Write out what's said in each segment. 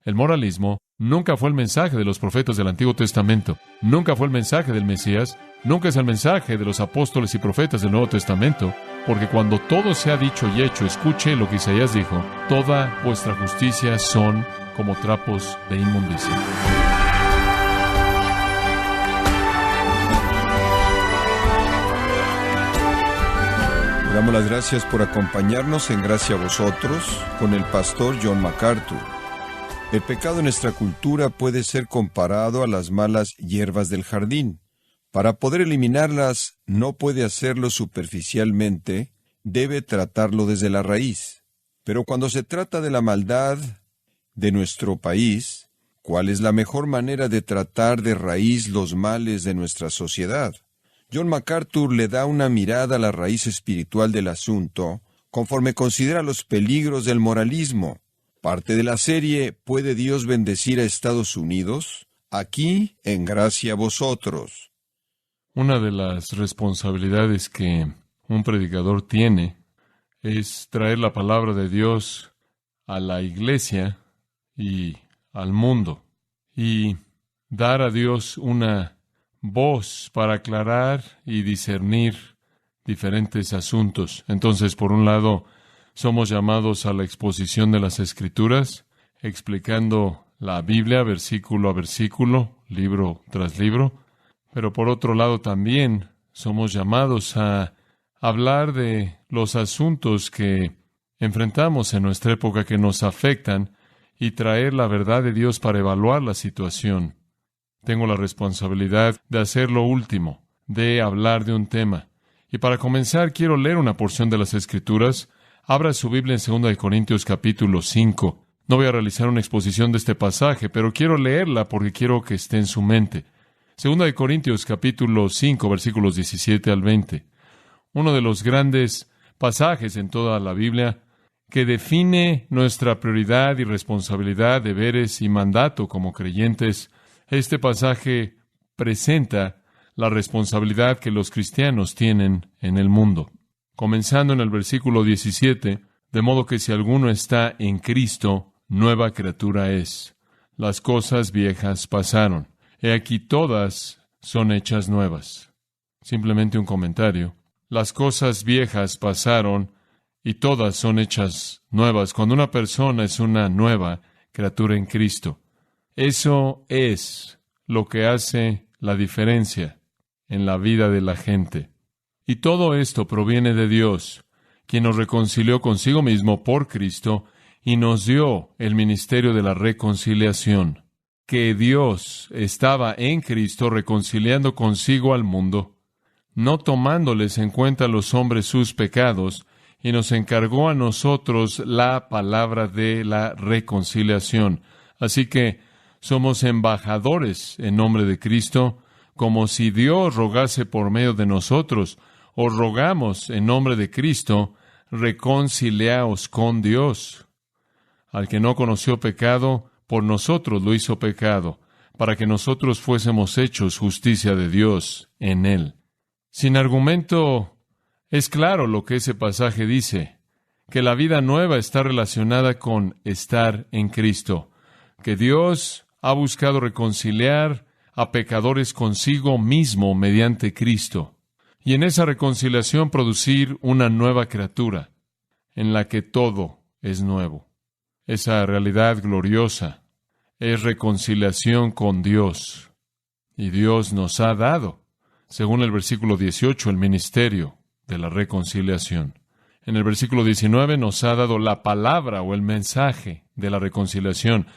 El moralismo nunca fue el mensaje de los profetas del Antiguo Testamento, nunca fue el mensaje del Mesías, nunca es el mensaje de los apóstoles y profetas del Nuevo Testamento, porque cuando todo se ha dicho y hecho, escuche lo que Isaías dijo: toda vuestra justicia son como trapos de inmundicia. Damos las gracias por acompañarnos en Gracia a Vosotros con el pastor John MacArthur. El pecado en nuestra cultura puede ser comparado a las malas hierbas del jardín. Para poder eliminarlas, no puede hacerlo superficialmente, debe tratarlo desde la raíz. Pero cuando se trata de la maldad de nuestro país, ¿cuál es la mejor manera de tratar de raíz los males de nuestra sociedad? John MacArthur le da una mirada a la raíz espiritual del asunto, conforme considera los peligros del moralismo. Parte de la serie ¿Puede Dios bendecir a Estados Unidos? Aquí en Gracia a Vosotros. Una de las responsabilidades que un predicador tiene es traer la palabra de Dios a la iglesia y al mundo, y dar a Dios una voz para aclarar y discernir diferentes asuntos. Entonces, por un lado, somos llamados a la exposición de las Escrituras, explicando la Biblia versículo a versículo, libro tras libro. Pero por otro lado también somos llamados a hablar de los asuntos que enfrentamos en nuestra época que nos afectan y traer la verdad de Dios para evaluar la situación. Tengo la responsabilidad de hacer lo último, de hablar de un tema. Y para comenzar, quiero leer una porción de las Escrituras. Abra su Biblia en 2 Corintios capítulo 5. No voy a realizar una exposición de este pasaje, pero quiero leerla porque quiero que esté en su mente. 2 Corintios capítulo 5, versículos 17 al 20. Uno de los grandes pasajes en toda la Biblia que define nuestra prioridad y responsabilidad, deberes y mandato como creyentes. Este pasaje presenta la responsabilidad que los cristianos tienen en el mundo. Comenzando en el versículo 17, de modo que si alguno está en Cristo, nueva criatura es. Las cosas viejas pasaron. He aquí todas son hechas nuevas. Simplemente un comentario. Las cosas viejas pasaron y todas son hechas nuevas. Cuando una persona es una nueva criatura en Cristo, eso es lo que hace la diferencia en la vida de la gente. Y todo esto proviene de Dios, quien nos reconcilió consigo mismo por Cristo y nos dio el ministerio de la reconciliación. Que Dios estaba en Cristo reconciliando consigo al mundo, no tomándoles en cuenta a los hombres sus pecados, y nos encargó a nosotros la palabra de la reconciliación. Así que somos embajadores en nombre de Cristo, como si Dios rogase por medio de nosotros. Os rogamos en nombre de Cristo, reconciliaos con Dios. Al que no conoció pecado, por nosotros lo hizo pecado, para que nosotros fuésemos hechos justicia de Dios en él. Sin argumento, es claro lo que ese pasaje dice, que la vida nueva está relacionada con estar en Cristo, que Dios ha buscado reconciliar a pecadores consigo mismo mediante Cristo, y en esa reconciliación producir una nueva criatura, en la que todo es nuevo. Esa realidad gloriosa es reconciliación con Dios, y Dios nos ha dado, según el versículo 18, el ministerio de la reconciliación. En el versículo 19 nos ha dado la palabra o el mensaje de la reconciliación.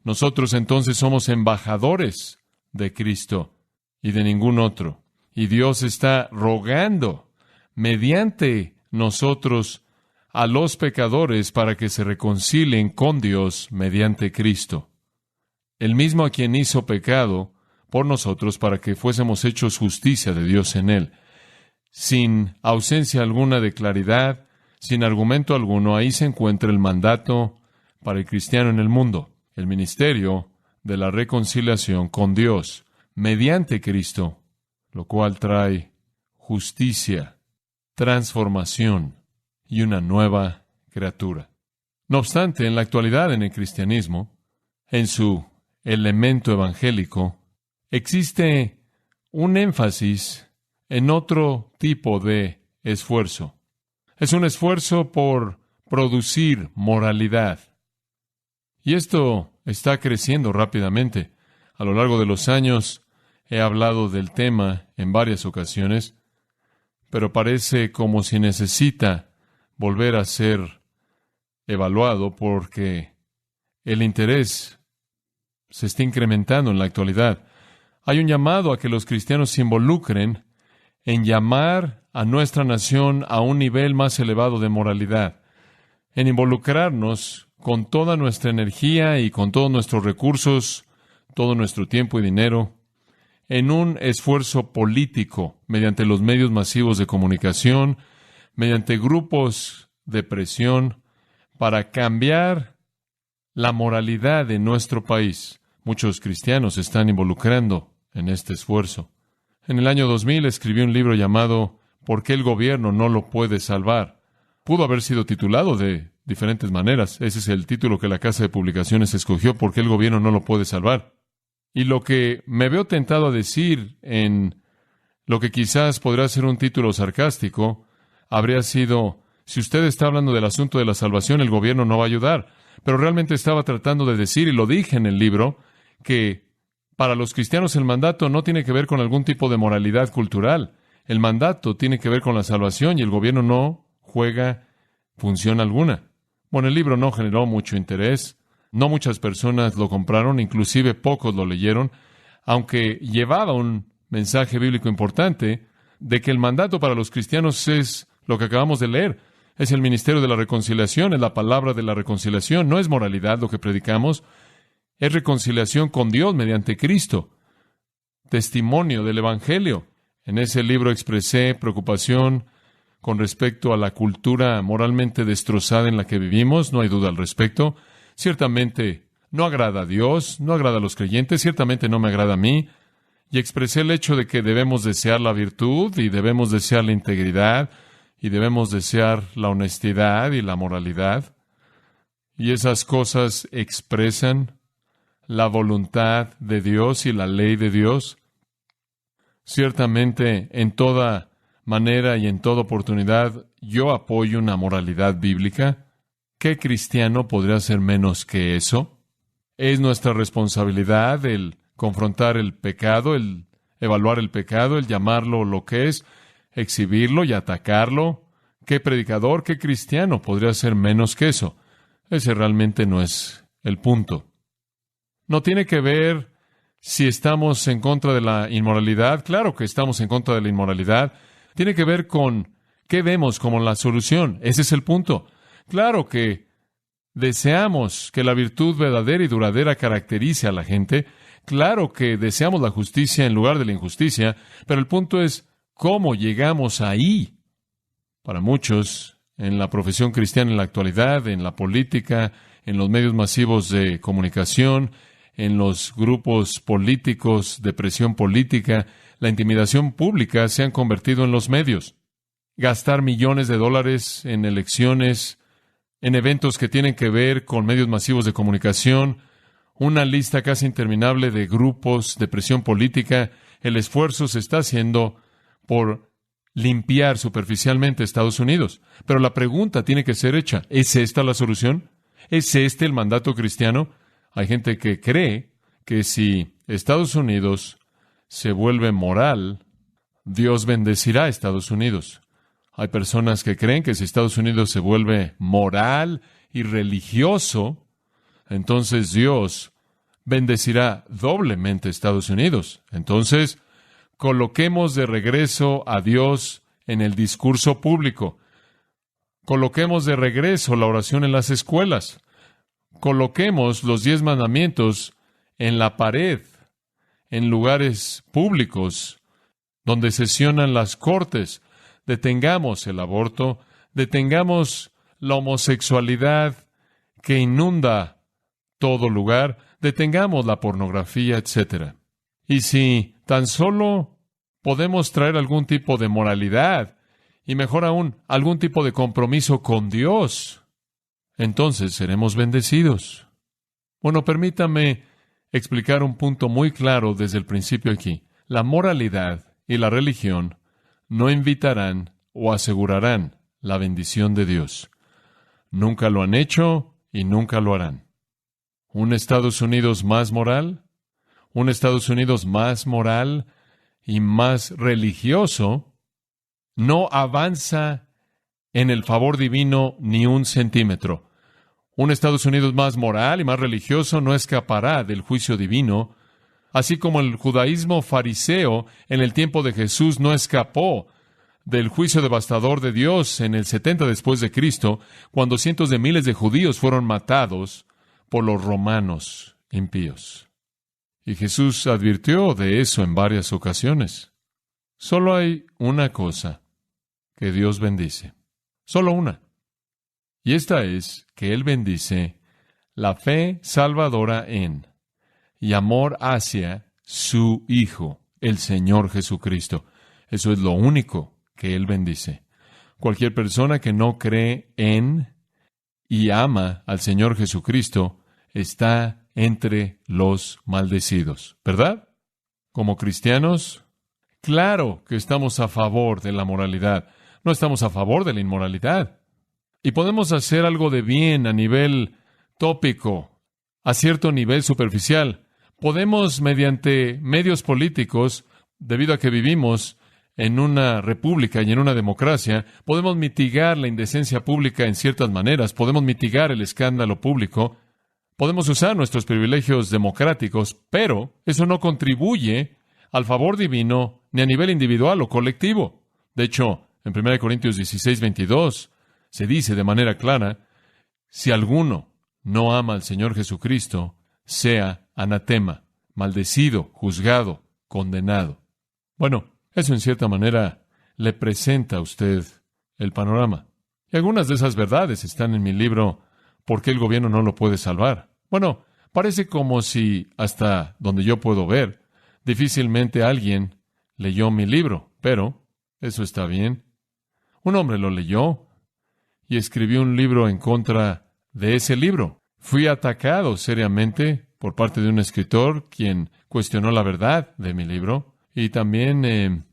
Nosotros entonces somos embajadores de Cristo y de ningún otro. Y Dios está rogando mediante nosotros a los pecadores para que se reconcilien con Dios mediante Cristo. El mismo a quien hizo pecado por nosotros para que fuésemos hechos justicia de Dios en él. Sin ausencia alguna de claridad, sin argumento alguno, ahí se encuentra el mandato para el cristiano en el mundo, el ministerio de la reconciliación con Dios mediante Cristo, lo cual trae justicia, transformación y una nueva criatura. No obstante, en la actualidad en el cristianismo, en su elemento evangélico, existe un énfasis en otro tipo de esfuerzo. Es un esfuerzo por producir moralidad. Y esto está creciendo rápidamente. A lo largo de los años he hablado del tema en varias ocasiones, pero parece como si necesita volver a ser evaluado porque el interés se está incrementando en la actualidad. Hay un llamado a que los cristianos se involucren en llamar a nuestra nación a un nivel más elevado de moralidad, en involucrarnos con toda nuestra energía y con todos nuestros recursos, todo nuestro tiempo y dinero, en un esfuerzo político mediante los medios masivos de comunicación, mediante grupos de presión, para cambiar la moralidad de nuestro país. Muchos cristianos se están involucrando en este esfuerzo. En el año 2000 escribí un libro llamado ¿Por qué el gobierno no lo puede salvar? Pudo haber sido titulado de diferentes maneras. Ese es el título que la casa de publicaciones escogió, ¿por qué el gobierno no lo puede salvar? Y lo que me veo tentado a decir en lo que quizás podría ser un título sarcástico, habría sido, si usted está hablando del asunto de la salvación, el gobierno no va a ayudar. Pero realmente estaba tratando de decir, y lo dije en el libro, que para los cristianos el mandato no tiene que ver con algún tipo de moralidad cultural. El mandato tiene que ver con la salvación y el gobierno no juega función alguna. Bueno, el libro no generó mucho interés. No muchas personas lo compraron, inclusive pocos lo leyeron, aunque llevaba un mensaje bíblico importante de que el mandato para los cristianos es lo que acabamos de leer. Es el ministerio de la reconciliación, es la palabra de la reconciliación. No es moralidad lo que predicamos, es reconciliación con Dios mediante Cristo. Testimonio del Evangelio. En ese libro expresé preocupación con respecto a la cultura moralmente destrozada en la que vivimos. No hay duda al respecto. Ciertamente no agrada a Dios, no agrada a los creyentes, ciertamente no me agrada a mí. Y expresé el hecho de que debemos desear la virtud y debemos desear la integridad y debemos desear la honestidad y la moralidad. Y esas cosas expresan la voluntad de Dios y la ley de Dios. Ciertamente, en toda manera y en toda oportunidad, yo apoyo una moralidad bíblica. ¿Qué cristiano podría hacer menos que eso? Es nuestra responsabilidad el confrontar el pecado, el evaluar el pecado, el llamarlo lo que es, exhibirlo y atacarlo. ¿Qué predicador, qué cristiano podría hacer menos que eso? Ese realmente no es el punto. No tiene que ver si estamos en contra de la inmoralidad. Claro que estamos en contra de la inmoralidad. Tiene que ver con qué vemos como la solución. Ese es el punto. Claro que deseamos que la virtud verdadera y duradera caracterice a la gente. Claro que deseamos la justicia en lugar de la injusticia. Pero el punto es cómo llegamos ahí. Para muchos, en la profesión cristiana en la actualidad, en la política, en los medios masivos de comunicación, en los grupos políticos de presión política, la intimidación pública se han convertido en los medios. Gastar millones de dólares en elecciones, en eventos que tienen que ver con medios masivos de comunicación, una lista casi interminable de grupos de presión política. El esfuerzo se está haciendo por limpiar superficialmente Estados Unidos. Pero la pregunta tiene que ser hecha. ¿Es esta la solución? ¿Es este el mandato cristiano? Hay gente que cree que si Estados Unidos se vuelve moral, Dios bendecirá a Estados Unidos. Hay personas que creen que si Estados Unidos se vuelve moral y religioso, entonces Dios bendecirá doblemente a Estados Unidos. Entonces, coloquemos de regreso a Dios en el discurso público. Coloquemos de regreso la oración en las escuelas. Coloquemos los 10 mandamientos en la pared, en lugares públicos, donde sesionan las cortes. Detengamos el aborto, detengamos la homosexualidad que inunda todo lugar, detengamos la pornografía, etc. Y si tan solo podemos traer algún tipo de moralidad, y mejor aún, algún tipo de compromiso con Dios, entonces seremos bendecidos. Bueno, permítame explicar un punto muy claro desde el principio aquí. La moralidad y la religión no invitarán o asegurarán la bendición de Dios. Nunca lo han hecho y nunca lo harán. ¿Un Estados Unidos más moral? ¿Un Estados Unidos más moral y más religioso? No avanza en el favor divino ni un centímetro. Un Estados Unidos más moral y más religioso no escapará del juicio divino, así como el judaísmo fariseo en el tiempo de Jesús no escapó del juicio devastador de Dios en el 70 después de Cristo, cuando cientos de miles de judíos fueron matados por los romanos impíos. Y Jesús advirtió de eso en varias ocasiones. Solo hay una cosa que Dios bendice. Solo una. Y esta es que Él bendice la fe salvadora en y amor hacia su Hijo, el Señor Jesucristo. Eso es lo único que Él bendice. Cualquier persona que no cree en y ama al Señor Jesucristo está entre los maldecidos, ¿verdad? Como cristianos, claro que estamos a favor de la moralidad. No estamos a favor de la inmoralidad. Y podemos hacer algo de bien a nivel tópico, a cierto nivel superficial. Podemos, mediante medios políticos, debido a que vivimos en una república y en una democracia, podemos mitigar la indecencia pública en ciertas maneras, podemos mitigar el escándalo público, podemos usar nuestros privilegios democráticos, pero eso no contribuye al favor divino ni a nivel individual o colectivo. De hecho, en 1 Corintios 16:22, se dice de manera clara, si alguno no ama al Señor Jesucristo, sea anatema, maldecido, juzgado, condenado. Bueno, eso en cierta manera le presenta a usted el panorama. Y algunas de esas verdades están en mi libro ¿Por qué el gobierno no lo puede salvar? Bueno, parece como si, hasta donde yo puedo ver, difícilmente alguien leyó mi libro, pero eso está bien. Un hombre lo leyó y escribió un libro en contra de ese libro. Fui atacado seriamente por parte de un escritor quien cuestionó la verdad de mi libro y también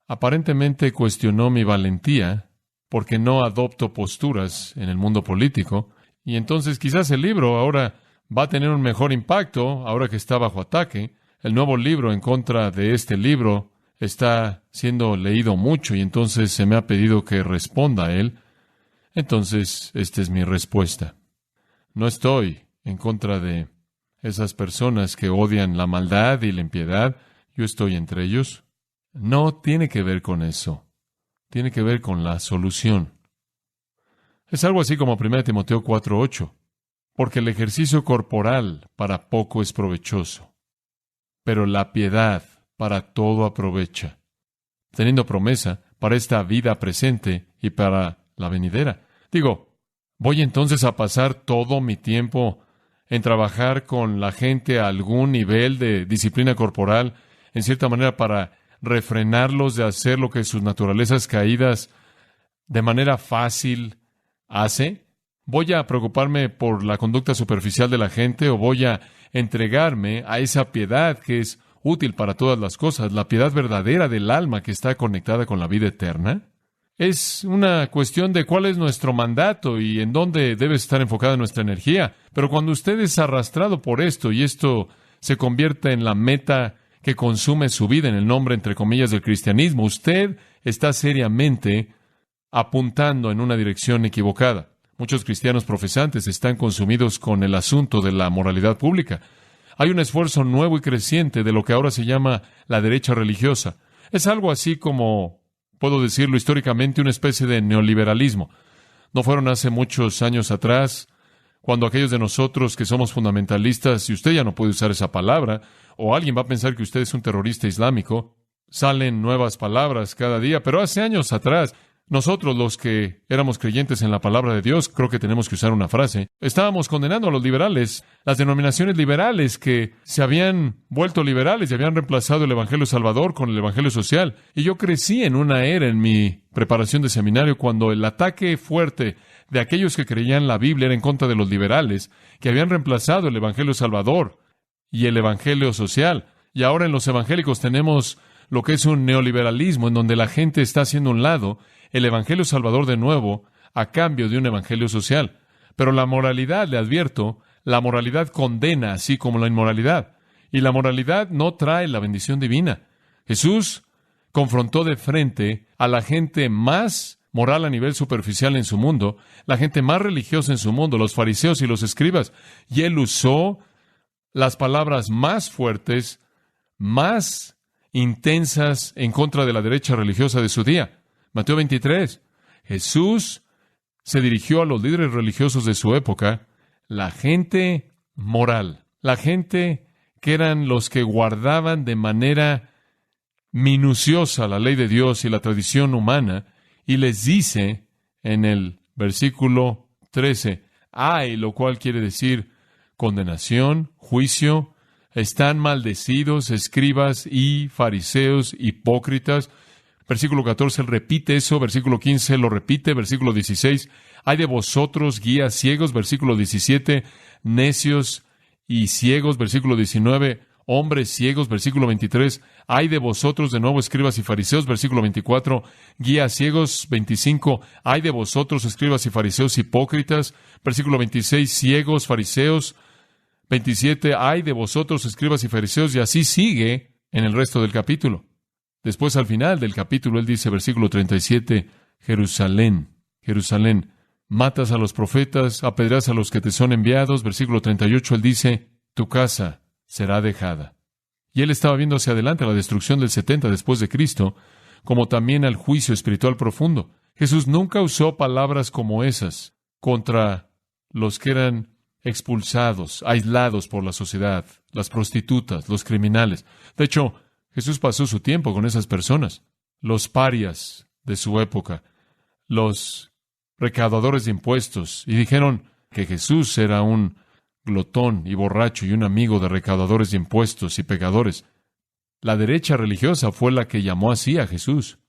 aparentemente cuestionó mi valentía porque no adopto posturas en el mundo político. Y entonces quizás el libro ahora va a tener un mejor impacto ahora que está bajo ataque. El nuevo libro en contra de este libro está siendo leído mucho y entonces se me ha pedido que responda a él. Entonces, esta es mi respuesta. No estoy en contra de esas personas que odian la maldad y la impiedad. Yo estoy entre ellos. No tiene que ver con eso. Tiene que ver con la solución. Es algo así como 1 Timoteo 4:8. Porque el ejercicio corporal para poco es provechoso, pero la piedad para todo aprovecha, teniendo promesa para esta vida presente y para la venidera. Digo, ¿voy entonces a pasar todo mi tiempo en trabajar con la gente a algún nivel de disciplina corporal, en cierta manera para refrenarlos de hacer lo que sus naturalezas caídas de manera fácil hace? ¿Voy a preocuparme por la conducta superficial de la gente o voy a entregarme a esa piedad que es útil para todas las cosas, la piedad verdadera del alma que está conectada con la vida eterna? Es una cuestión de cuál es nuestro mandato y en dónde debe estar enfocada nuestra energía. Pero cuando usted es arrastrado por esto y esto se convierte en la meta que consume su vida en el nombre, entre comillas, del cristianismo, usted está seriamente apuntando en una dirección equivocada. Muchos cristianos profesantes están consumidos con el asunto de la moralidad pública. Hay un esfuerzo nuevo y creciente de lo que ahora se llama la derecha religiosa. Es algo así como, puedo decirlo históricamente, una especie de neoliberalismo. No fueron hace muchos años atrás, cuando aquellos de nosotros que somos fundamentalistas, y usted ya no puede usar esa palabra, o alguien va a pensar que usted es un terrorista islámico, salen nuevas palabras cada día, pero hace años atrás, nosotros, los que éramos creyentes en la palabra de Dios, creo que tenemos que usar una frase, estábamos condenando a los liberales, las denominaciones liberales que se habían vuelto liberales y habían reemplazado el Evangelio Salvador con el Evangelio Social. Y yo crecí en una era en mi preparación de seminario cuando el ataque fuerte de aquellos que creían la Biblia era en contra de los liberales, que habían reemplazado el Evangelio Salvador y el Evangelio social. Y ahora en los evangélicos tenemos lo que es un neoliberalismo, en donde la gente está haciendo a un lado el Evangelio Salvador de nuevo a cambio de un Evangelio social. Pero la moralidad, le advierto, la moralidad condena así como la inmoralidad. Y la moralidad no trae la bendición divina. Jesús confrontó de frente a la gente más moral a nivel superficial en su mundo, la gente más religiosa en su mundo, los fariseos y los escribas, y él usó las palabras más fuertes, más intensas en contra de la derecha religiosa de su día. Mateo 23. Jesús se dirigió a los líderes religiosos de su época, la gente moral, la gente que eran los que guardaban de manera minuciosa la ley de Dios y la tradición humana, y les dice en el versículo 13, ay, lo cual quiere decir condenación, juicio, están maldecidos escribas y fariseos hipócritas. Versículo 14, él repite eso, versículo 15 lo repite, versículo 16, hay de vosotros guías ciegos, versículo 17, necios y ciegos, versículo 19, hombres ciegos, versículo 23, hay de vosotros de nuevo escribas y fariseos, versículo 24, guías ciegos, 25, hay de vosotros escribas y fariseos hipócritas, versículo 26, ciegos, fariseos, 27, hay de vosotros escribas y fariseos, y así sigue en el resto del capítulo. Después, al final del capítulo, él dice, versículo 37, Jerusalén, Jerusalén, matas a los profetas, apedreas a los que te son enviados. Versículo 38, él dice, tu casa será dejada. Y él estaba viendo hacia adelante a la destrucción del 70 después de Cristo, como también al juicio espiritual profundo. Jesús nunca usó palabras como esas contra los que eran expulsados, aislados por la sociedad, las prostitutas, los criminales. De hecho, Jesús pasó su tiempo con esas personas, los parias de su época, los recaudadores de impuestos, y dijeron que Jesús era un glotón y borracho y un amigo de recaudadores de impuestos y pecadores. La derecha religiosa fue la que llamó así a Jesús.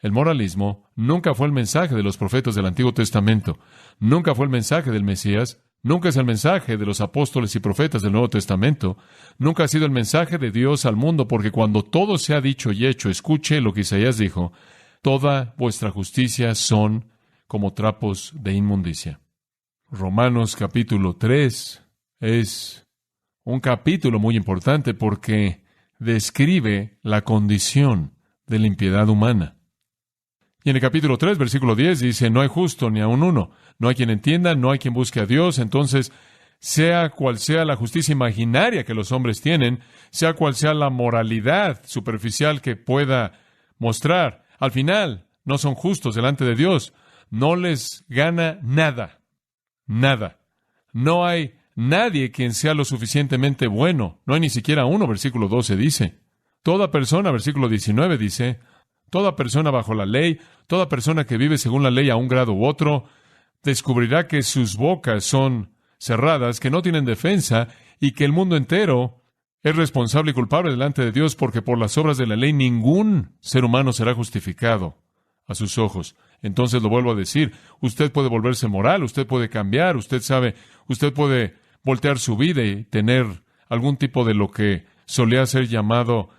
El moralismo nunca fue el mensaje de los profetas del Antiguo Testamento, nunca fue el mensaje del Mesías, nunca es el mensaje de los apóstoles y profetas del Nuevo Testamento, nunca ha sido el mensaje de Dios al mundo, porque cuando todo se ha dicho y hecho, escuche lo que Isaías dijo, toda vuestra justicia son como trapos de inmundicia. Romanos capítulo 3 es un capítulo muy importante porque describe la condición de la impiedad humana. Y en el capítulo 3, versículo 10, dice, no hay justo ni aun uno, no hay quien entienda, no hay quien busque a Dios. Entonces, sea cual sea la justicia imaginaria que los hombres tienen, sea cual sea la moralidad superficial que pueda mostrar, al final no son justos delante de Dios. No les gana nada, nada. No hay nadie quien sea lo suficientemente bueno. No hay ni siquiera uno, versículo 12 dice. Toda persona, versículo 19 dice, toda persona bajo la ley, toda persona que vive según la ley a un grado u otro, descubrirá que sus bocas son cerradas, que no tienen defensa y que el mundo entero es responsable y culpable delante de Dios, porque por las obras de la ley ningún ser humano será justificado a sus ojos. Entonces lo vuelvo a decir, usted puede volverse moral, usted puede cambiar, usted sabe, usted puede voltear su vida y tener algún tipo de lo que solía ser llamado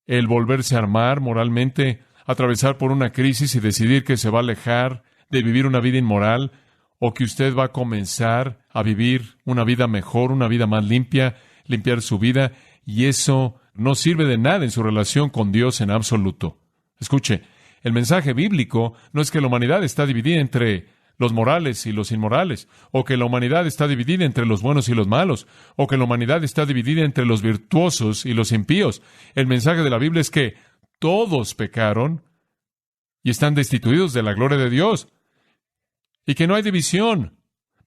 el volverse a armar moralmente, atravesar por una crisis y decidir que se va a alejar de vivir una vida inmoral, o que usted va a comenzar a vivir una vida mejor, una vida más limpia, limpiar su vida, y eso no sirve de nada en su relación con Dios en absoluto. Escuche, el mensaje bíblico no es que la humanidad está dividida entre los morales y los inmorales, o que la humanidad está dividida entre los buenos y los malos, o que la humanidad está dividida entre los virtuosos y los impíos. El mensaje de la Biblia es que todos pecaron y están destituidos de la gloria de Dios, y que no hay división.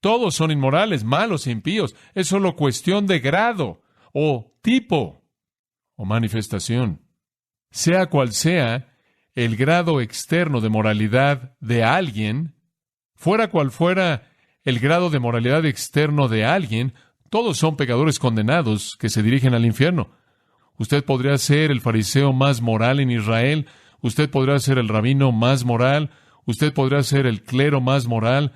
Todos son inmorales, malos e impíos. Es solo cuestión de grado, o tipo, o manifestación. Sea cual sea el grado externo de moralidad de alguien, fuera cual fuera el grado de moralidad externo de alguien, todos son pecadores condenados que se dirigen al infierno. Usted podría ser el fariseo más moral en Israel, usted podría ser el rabino más moral, usted podría ser el clero más moral,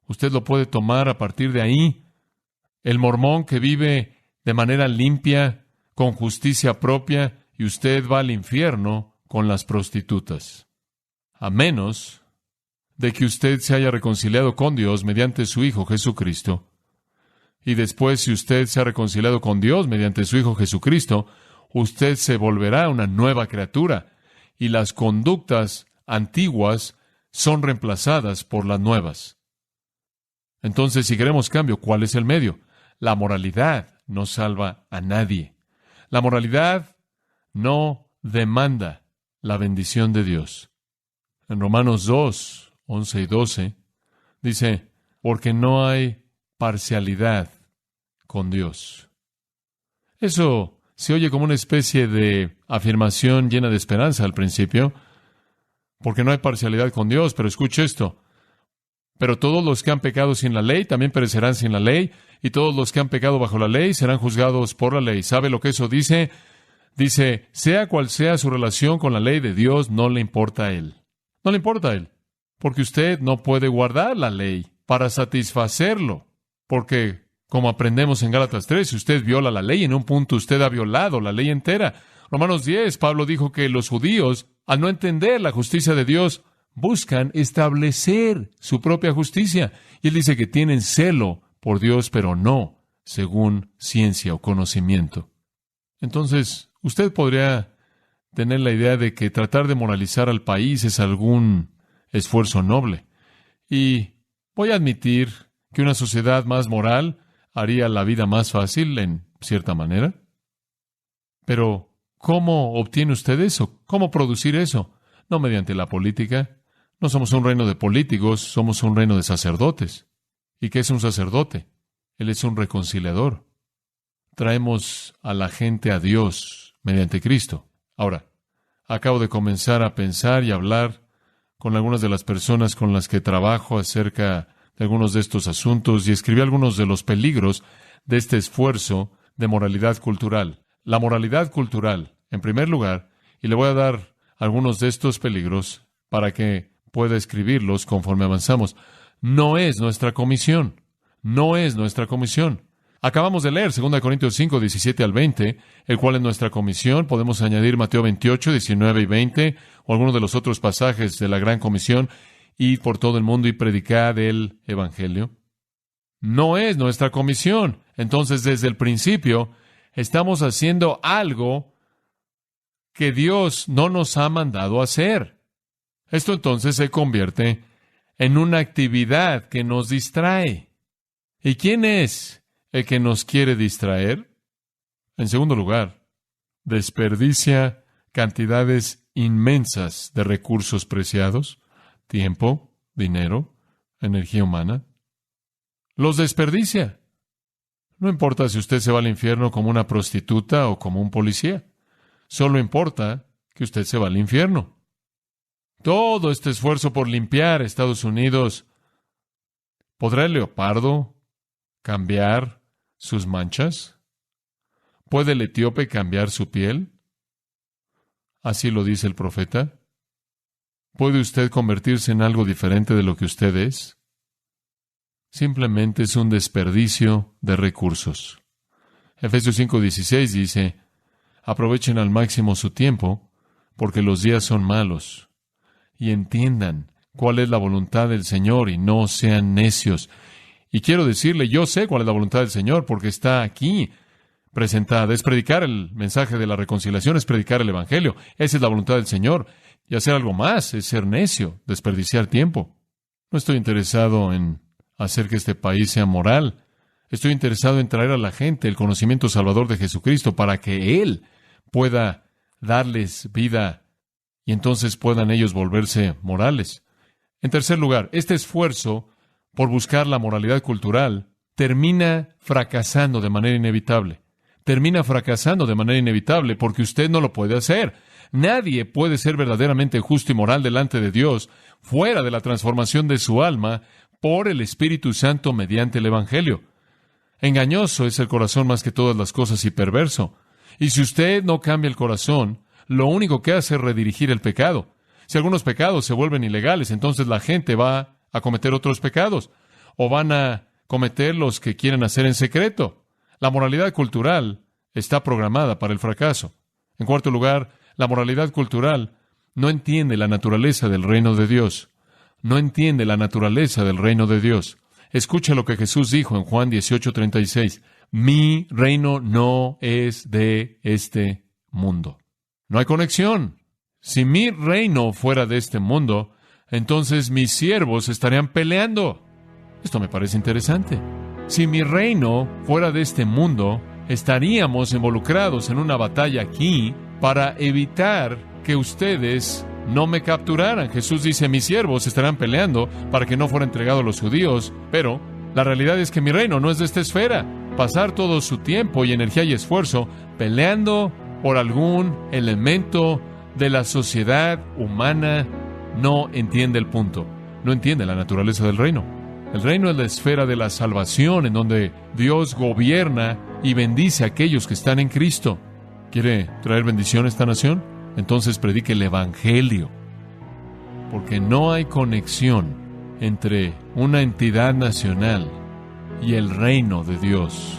Usted lo puede tomar a partir de ahí. El mormón que vive de manera limpia, con justicia propia, y usted va al infierno con las prostitutas. A menos de que usted se haya reconciliado con Dios mediante su Hijo Jesucristo. Y después, si usted se ha reconciliado con Dios mediante su Hijo Jesucristo, usted se volverá una nueva criatura, y las conductas antiguas son reemplazadas por las nuevas. Entonces, si queremos cambio, ¿cuál es el medio? La moralidad no salva a nadie. La moralidad no demanda la bendición de Dios. En Romanos 2, 11 y 12, dice, porque no hay parcialidad con Dios. Eso se oye como una especie de afirmación llena de esperanza al principio, porque no hay parcialidad con Dios, pero escuche esto. Pero todos los que han pecado sin la ley también perecerán sin la ley, y todos los que han pecado bajo la ley serán juzgados por la ley. ¿Sabe lo que eso dice? Dice, sea cual sea su relación con la ley de Dios, no le importa a Él. No le importa a Él, porque usted no puede guardar la ley para satisfacerlo, porque, como aprendemos en Gálatas 3, si usted viola la ley, en un punto usted ha violado la ley entera. Romanos 10, Pablo dijo que los judíos, al no entender la justicia de Dios, buscan establecer su propia justicia. Y él dice que tienen celo por Dios, pero no según ciencia o conocimiento. Entonces, usted podría tener la idea de que tratar de moralizar al país es algún esfuerzo noble. Y voy a admitir que una sociedad más moral haría la vida más fácil en cierta manera. Pero, ¿cómo obtiene usted eso? ¿Cómo producir eso? No mediante la política. No somos un reino de políticos, somos un reino de sacerdotes. ¿Y qué es un sacerdote? Él es un reconciliador. Traemos a la gente a Dios mediante Cristo. Ahora, acabo de comenzar a pensar y hablar con algunas de las personas con las que trabajo acerca de algunos de estos asuntos y escribí algunos de los peligros de este esfuerzo de moralidad cultural. La moralidad cultural, en primer lugar, y le voy a dar algunos de estos peligros para que pueda escribirlos conforme avanzamos. No es nuestra comisión. No es nuestra comisión. Acabamos de leer 2 Corintios 5, 17 al 20, el cual es nuestra comisión. Podemos añadir Mateo 28, 19 y 20, o algunos de los otros pasajes de la Gran Comisión, id por todo el mundo y predicad el Evangelio. No es nuestra comisión. Entonces, desde el principio, estamos haciendo algo que Dios no nos ha mandado hacer. Esto entonces se convierte en una actividad que nos distrae. ¿Y quién es el que nos quiere distraer? En segundo lugar, desperdicia cantidades inmensas de recursos preciados, tiempo, dinero, energía humana. Los desperdicia. No importa si usted se va al infierno como una prostituta o como un policía. Solo importa que usted se va al infierno. Todo este esfuerzo por limpiar Estados Unidos, ¿podrá el leopardo cambiar sus manchas? ¿Puede el etíope cambiar su piel? Así lo dice el profeta. ¿Puede usted convertirse en algo diferente de lo que usted es? Simplemente es un desperdicio de recursos. Efesios 5:16 dice, aprovechen al máximo su tiempo, porque los días son malos. Y entiendan cuál es la voluntad del Señor y no sean necios. Y quiero decirle, yo sé cuál es la voluntad del Señor porque está aquí presentada. Es predicar el mensaje de la reconciliación, es predicar el Evangelio. Esa es la voluntad del Señor. Y hacer algo más es ser necio, desperdiciar tiempo. No estoy interesado en hacer que este país sea moral. Estoy interesado en traer a la gente el conocimiento salvador de Jesucristo para que Él pueda darles vida y entonces puedan ellos volverse morales. En tercer lugar, este esfuerzo por buscar la moralidad cultural termina fracasando de manera inevitable. Termina fracasando de manera inevitable porque usted no lo puede hacer. Nadie puede ser verdaderamente justo y moral delante de Dios fuera de la transformación de su alma por el Espíritu Santo mediante el Evangelio. Engañoso es el corazón más que todas las cosas y perverso. Y si usted no cambia el corazón, lo único que hace es redirigir el pecado. Si algunos pecados se vuelven ilegales, entonces la gente va a cometer otros pecados. o van a cometer los que quieren hacer en secreto. La moralidad cultural está programada para el fracaso. En cuarto lugar, la moralidad cultural no entiende la naturaleza del reino de Dios. No entiende la naturaleza del reino de Dios. Escucha lo que Jesús dijo en Juan 18:36. Mi reino no es de este mundo. No hay conexión. Si mi reino fuera de este mundo, entonces mis siervos estarían peleando. Esto me parece interesante. Si mi reino fuera de este mundo, estaríamos involucrados en una batalla aquí para evitar que ustedes no me capturaran. Jesús dice, mis siervos estarán peleando para que no fuera entregado a los judíos, pero la realidad es que mi reino no es de esta esfera. Pasar todo su tiempo y energía y esfuerzo peleando por algún elemento de la sociedad humana no entiende el punto. No entiende la naturaleza del reino. El reino es la esfera de la salvación en donde Dios gobierna y bendice a aquellos que están en Cristo. ¿Quiere traer bendición a esta nación? Entonces predique el Evangelio. Porque no hay conexión entre una entidad nacional y el reino de Dios.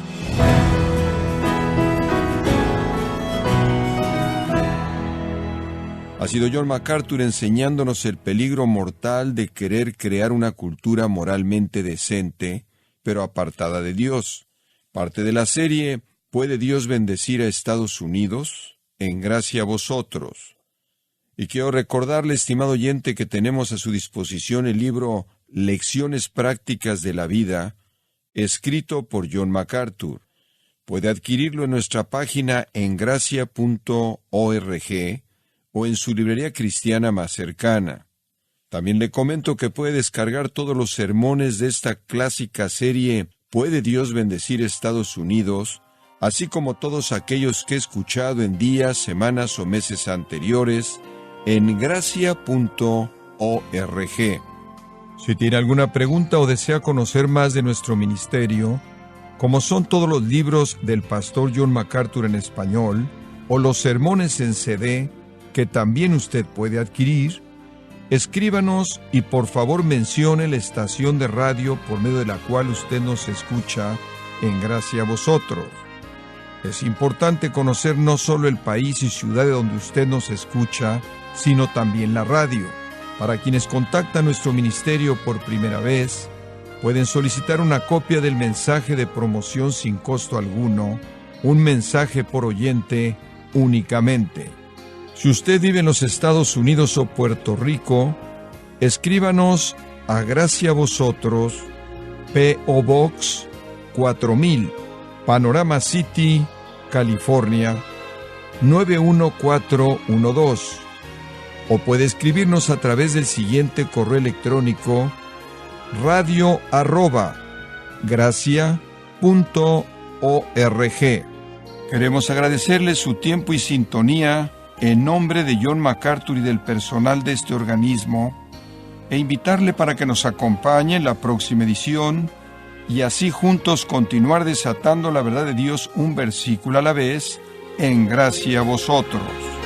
Ha sido John MacArthur enseñándonos el peligro mortal de querer crear una cultura moralmente decente, pero apartada de Dios. Parte de la serie ¿Puede Dios bendecir a Estados Unidos? En gracia a vosotros. Y quiero recordarle, estimado oyente, que tenemos a su disposición el libro Lecciones Prácticas de la Vida, escrito por John MacArthur. Puede adquirirlo en nuestra página engracia.org o en su librería cristiana más cercana. También le comento que puede descargar todos los sermones de esta clásica serie ¿Puede Dios bendecir Estados Unidos?, así como todos aquellos que he escuchado en días, semanas o meses anteriores, en gracia.org. Si tiene alguna pregunta o desea conocer más de nuestro ministerio, como son todos los libros del pastor John MacArthur en español, o los sermones en CD, que también usted puede adquirir, escríbanos y por favor mencione la estación de radio por medio de la cual usted nos escucha en Gracia a Vosotros. Es importante conocer no solo el país y ciudad de donde usted nos escucha, sino también la radio. Para quienes contactan nuestro ministerio por primera vez, pueden solicitar una copia del mensaje de promoción sin costo alguno, un mensaje por oyente únicamente. Si usted vive en los Estados Unidos o Puerto Rico, escríbanos a Gracia a Vosotros, P.O. Box 4000, Panorama City, California, 91412. O puede escribirnos a través del siguiente correo electrónico: radio@gracia.org. Queremos agradecerle su tiempo y sintonía en nombre de John MacArthur y del personal de este organismo, e invitarle para que nos acompañe en la próxima edición y así juntos continuar desatando la verdad de Dios un versículo a la vez en Gracia a Vosotros.